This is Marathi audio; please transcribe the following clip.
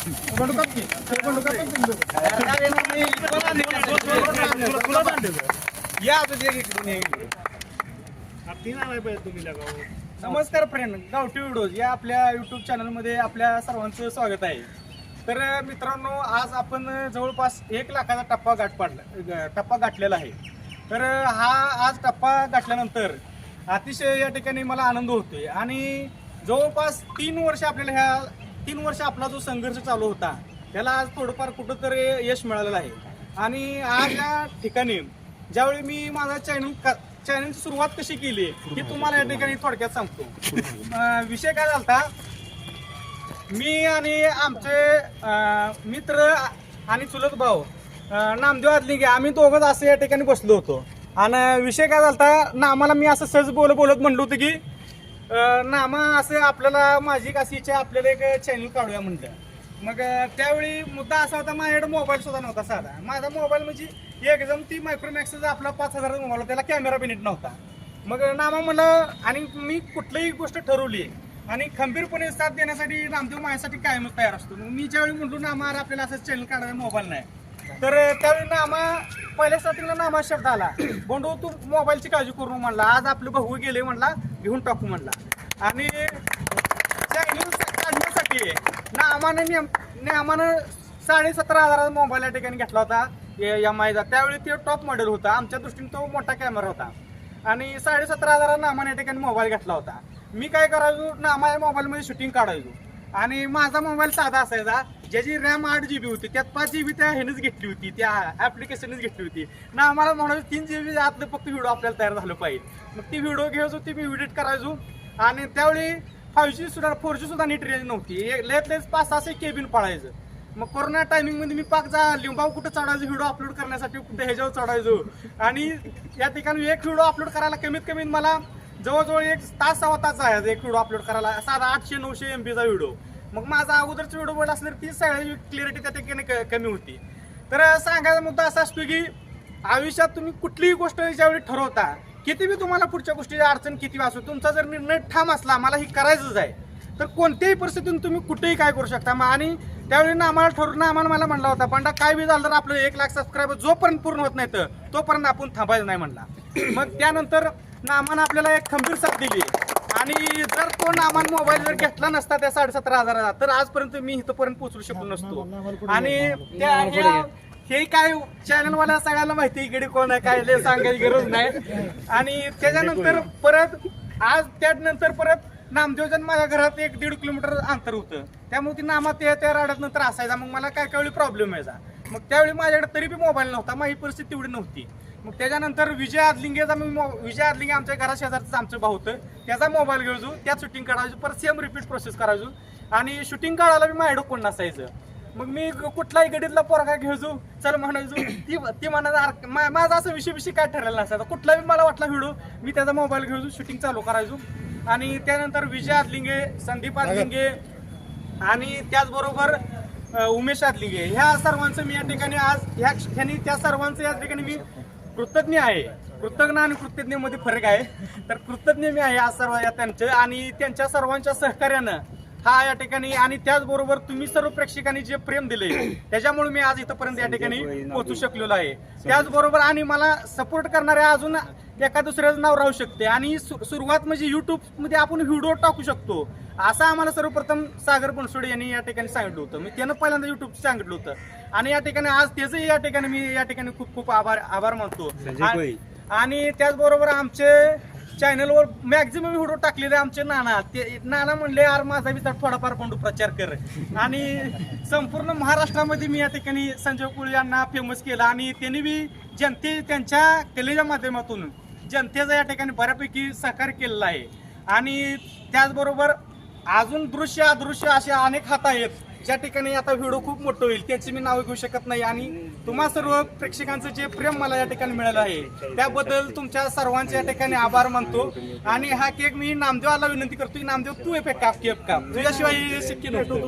या नमस्कार फ्रेंड, गावठी व्हिडिओज या आपल्या युट्यूब चॅनलमध्ये आपल्या सर्वांचं स्वागत आहे. तर मित्रांनो, आज आपण जवळपास 1 लाखाचा टप्पा गाठलेला आहे. तर हा आज टप्पा गाठल्यानंतर अतिशय या ठिकाणी मला आनंद होतोय आणि जवळपास 3 वर्ष आपल्याला 3 वर्ष आपला जो संघर्ष चालू होता त्याला आज थोडंफार कुठंतरी यश मिळालेलं आहे. आणि आज या ठिकाणी ज्यावेळी मी माझा चॅनलची सुरुवात कशी केली हे तुम्हाला या ठिकाणी थोडक्यात सांगतो. विषय काय झालता, मी आणि आमचे मित्र आणि चुलत भाऊ नामदेव आदलिंगे आम्ही दोघंच असं या ठिकाणी बसलो होतो. आणि विषय काय झालता ना, आम्हाला मी असं सहज बोलत म्हणलो होतं की नामा असं आपल्याला माझी अशी इच्छा, आपल्याला एक चॅनल काढूया म्हणलं. मग त्यावेळी मुद्दा असा होता, माझ्याकडे मोबाईल सुद्धा नव्हता साधा. माझा मोबाईल म्हणजे एकदम ती मायक्रोमॅक्सचा आपला 5000 मोबाईल होता, त्याला कॅमेरा बी नीट नव्हता. मग नामा म्हणलं, आणि मी कुठलीही गोष्ट ठरवली आणि खंबीरपणे साथ देण्यासाठी नामदेव माझ्यासाठी कायमच तयार असतो. मग मी ज्यावेळी म्हणलो नामा आपल्याला असं चॅनल काढायला मोबाईल नाही, तर त्यावेळी नामा पहिल्या स्टार्टिंगला नामा शब्द आला, बंडू तू मोबाईलची काळजी करू म्हणला, आज आपले भाऊ गेले म्हणला, घेऊन टाकू म्हणला. आणि चॅनल काढण्यासाठी नामानं 17,500 मोबाईल या ठिकाणी घेतला होता MIचा. त्यावेळी ते टॉप मॉडेल होता, आमच्या दृष्टीने तो मोठा कॅमेरा होता. आणि 17,500 नामाने या ठिकाणी मोबाईल घेतला होता. मी काय करायचो, नामा या मोबाईलमध्ये शूटिंग काढायचो. आणि माझा मोबाईल साधा असायचा, ज्याची रॅम 8 GB होती, त्यात 5 GB त्या ह्यानेच घेतली होती, त्या ऍप्लिकेशनच घेतली होती ना. आम्हाला म्हणायचं 3 GB आतलं फक्त व्हिडिओ आपल्याला तयार झालं पाहिजे. मग ती व्हिडिओ घ्यायचो, ती मी एडिट करायचो. आणि त्यावेळी 5G सुद्धा 4G सुद्धा नीट रेंज नव्हती, लेट 5-6 केबिन पळायचं. मग कोरोना टायमिंगमध्ये मी लिंबाव कुठं चढायचो व्हिडिओ अपलोड करण्यासाठी, कुठे ह्याच्यावर चढायचो. आणि या ठिकाणी एक व्हिडिओ अपलोड करायला कमीत कमी मला जवळजवळ 1 तास 1.25 तास आहे एक व्हिडिओ अपलोड करायला, साधा 800-900 MBचा व्हिडिओ. मग माझा अगोदरचा व्हिडिओ बोलला असलं ती सगळी क्लिअरिटी त्या ठिकाणी कमी होती. तर सांगायचा मुद्दा असा असतो की आयुष्यात तुम्ही कुठलीही गोष्ट ज्यावेळी ठरवता, किती बी तुम्हाला पुढच्या गोष्टीची अडचण किती असो, तुमचा जर निर्णय ठाम असला मला ही करायचंच आहे, तर कोणत्याही परिस्थितीतून तुम्ही कुठेही काय करू शकता. आणि त्यावेळी आम्हाला मला म्हणला होता, पण काय बी झालं तर आपलं 1 लाख सबस्क्रायबर जोपर्यंत पूर्ण होत नाही तर तोपर्यंत आपण थांबायचं नाही म्हणला. मग त्यानंतर नामानं आपल्याला एक खंबीर साथ दिली. आणि जर तो नामान मोबाईल जर घेतला नसता त्या 17,500 तर आजपर्यंत मी इथपर्यंत पोहोचू शकलो नसतो. आणि हे काय चॅनलवाला सगळ्यांना माहिती इकडे कोण आहे काय सांगायची गरज नाही. आणि त्याच्यानंतर त्यानंतर परत नामदेवजन माझ्या घरात 1-1.5 किलोमीटर अंतर होतं, त्यामुळे ती नामा त्या राड्यात नंतर असायचा. मग मला काय प्रॉब्लेम यायचा. मग त्यावेळी माझ्याकडे तरी बी मोबाईल नव्हता, माझी परिस्थिती तेवढी नव्हती. मग त्याच्यानंतर विजय आदलिंगे आमच्या घरा शेजारचं आमचं भाऊ होतं, त्याचा मोबाईल घ्यायचो, त्यात शूटिंग काढायचो, परत सेम रिपीट प्रोसेस करायचो. आणि शूटिंग काढायला बी माझ्याकडे कोण नसायचं. मग मी कुठलाही गडीतला पोरगा घ्यायचो, चल म्हणायचो, ती म्हणायचं. माझा असं विषय काय ठरलेला नसायचा, कुठलाही मला वाटला व्हिडिओ मी त्याचा मोबाईल घ्यायचो, शूटिंग चालू करायचो. आणि त्यानंतर विजय आदलिंगे, संदीप आदलिंगे आणि त्याचबरोबर उमेश आदलिंगे, ह्या सर्वांचं मी या ठिकाणी आज त्या सर्वांचं या ठिकाणी मी कृतज्ञ आहे. कृतज्ञ आणि कृतज्ञतेमध्ये फरक आहे. तर कृतज्ञ मी आहे आज सर्व त्यांचं आणि त्यांच्या सर्वांच्या सहकार्यानं हा या ठिकाणी, आणि त्याचबरोबर तुम्ही सर्व प्रेक्षकांनी जे प्रेम दिले त्याच्यामुळे मी आज इथपर्यंत या ठिकाणी पोहोचू शकलेलो आहे. त्याचबरोबर आणि मला सपोर्ट करणाऱ्या अजून एका दुसऱ्याचं नाव राहू शकते. आणि सुरुवात म्हणजे युट्यूबमध्ये आपण व्हिडिओ टाकू शकतो असं आम्हाला सर्वप्रथम सागर बनसोडे यांनी या ठिकाणी सांगितलं होतं. मी त्यानं पहिल्यांदा युट्यूब सांगितलं होतं आणि या ठिकाणी आज त्याचंही या ठिकाणी मी या ठिकाणी खूप आभार मानतो. आणि त्याचबरोबर आमचे चॅनलवर मॅक्झिमम व्हिडिओ टाकलेले आमचे नाना म्हणले, यार माझा बी थोडाफार बंडू प्रचार कर. आणि संपूर्ण महाराष्ट्रामध्ये मी या ठिकाणी संजय कुळ यांना फेमस केलं. आणि त्यांनी बी त्यांच्या कलेच्या माध्यमातून जनतेचा या ठिकाणी बऱ्यापैकी सहकार्य केलेला आहे. आणि त्याचबरोबर अजून दृश्य अदृश्य असे अनेक हात आहेत ज्या ठिकाणी आता व्हिडिओ खूप मोठं होईल, त्याची मी नावं घेऊ शकत नाही. आणि तुम्हा सर्व प्रेक्षकांचं जे प्रेम मला या ठिकाणी मिळालं आहे त्याबद्दल तुमच्या सर्वांचे या ठिकाणी आभार मानतो. आणि हा केक मी नामदेवाला विनंती करतो की नामदेव तू केक काप, तुझ्याशिवाय शक्य नव्हतं.